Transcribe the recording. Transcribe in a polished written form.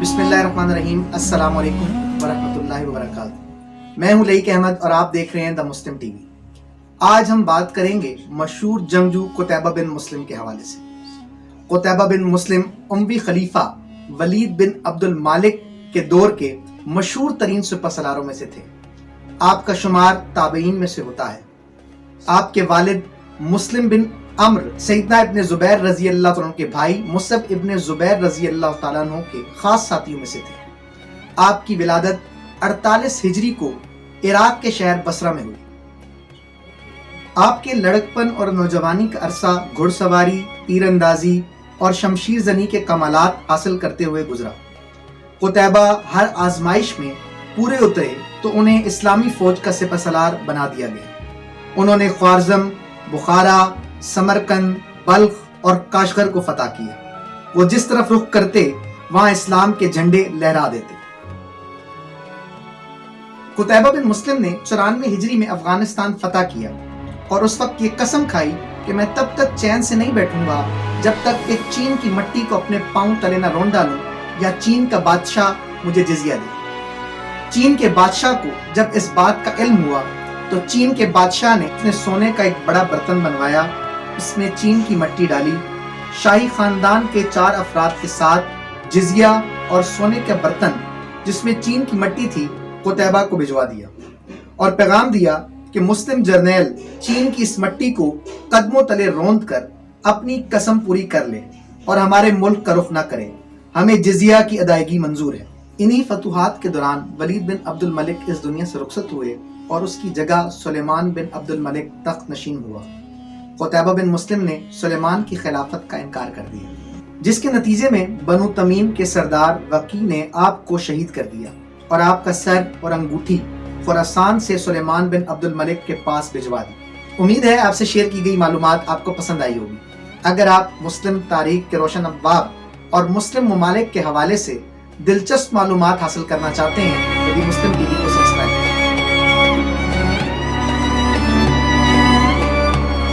बिस्मिल्लाहिर्रहमानिर्रहीम। अस्सलाम वालेकुम वरहमतुल्लाहि वबरकातुहू। मैं हूं लईक अहमद और आप देख रहे हैं द मुस्लिम टीवी। आज हम बात करेंगे मशहूर जंगजू कुतैबा बिन मुस्लिम के हवाले से। कुतैबा बिन मुस्लिम उमवी खलीफा वलीद बिन अब्दुल मालिक के दौर के मशहूर तरीन सुपर सलारों में से थे। आपका शुमार ताबईन में से होता है। आपके वालिद मुस्लिम बिन अम्र सैयदना इब्ने जुबैर रजी अल्लाह तआला के भाई मुसअब इब्ने जुबैर रजी अल्लाह तआला अन्हु के खास साथियों में से थे। आपकी विलादत 48 हिजरी को इराक के शहर बसरा में हुई। आपके लड़कपन और नौजवानी का अरसा घुड़सवारी, तीरंदाजी और शमशीर जनी के कमालात हासिल करते हुए गुजरा। कुतैबा हर आजमाइश में पूरे उतरे तो उन्हें इस्लामी फौज का सिपहसालार बना दिया गया। उन्होंने ख्वारज़म, बुखारा, समरकंद, बल्ख और काशगर को फतह किया। वो जिस तरफ रुख करते वहां इस्लाम के झंडे लहरा देते। कुतैबा बिन मुस्लिम ने 94 हिजरी में अफगानिस्तान फतह किया और उस वक्त ये कसम खाई कि मैं तब तक चैन से नहीं बैठूंगा जब तक एक चीन की मट्टी को अपने पांव तले न रौंद डालूं या चीन का बादशाह मुझे जिजिया दे। चीन के बादशाह को जब इस बात का इल्म हुआ तो चीन के बादशाह ने अपने सोने का एक बड़ा बर्तन बनवाया, इसमें चीन की मट्टी डाली, शाही खानदान के 4 अफराद के साथ जिजिया और सोने का बर्तन जिसमें चीन की मट्टी थी कुतैबा को भिजवा दिया और पैगाम दिया कि मुस्लिम जर्नैल चीन की इस मट्टी को कदमों तले रौंद कर अपनी कसम पूरी कर ले और हमारे मुल्क का रुख न करे। हमें जिजिया की अदायगी मंजूर है। इन्हीं फतूहात के दौरान वलीद बिन अब्दुल मलिक इस दुनिया से रुखसत हुए और उसकी जगह सुलेमान बिन अब्दुल मलिक तख्त नशीन हुआ। कुतैबा बिन मुस्लिम ने सुलेमान की खिलाफत का इनकार कर दिया, जिसके नतीजे में बनु तमीम के सरदार वकी ने आपको शहीद कर दिया और आपका सर और अंगूठी खुरासान से सुलेमान बिन अब्दुल मलिक के पास भिजवा दी। उम्मीद है आपसे शेयर की गई मालूमात आपको पसंद आई होगी। अगर आप मुस्लिम तारीख के रोशन अब्वाब और मुस्लिम ममालिक के हवाले से दिलचस्प मालूमात हासिल करना चाहते हैं तो भी मुस्लिम टीवी को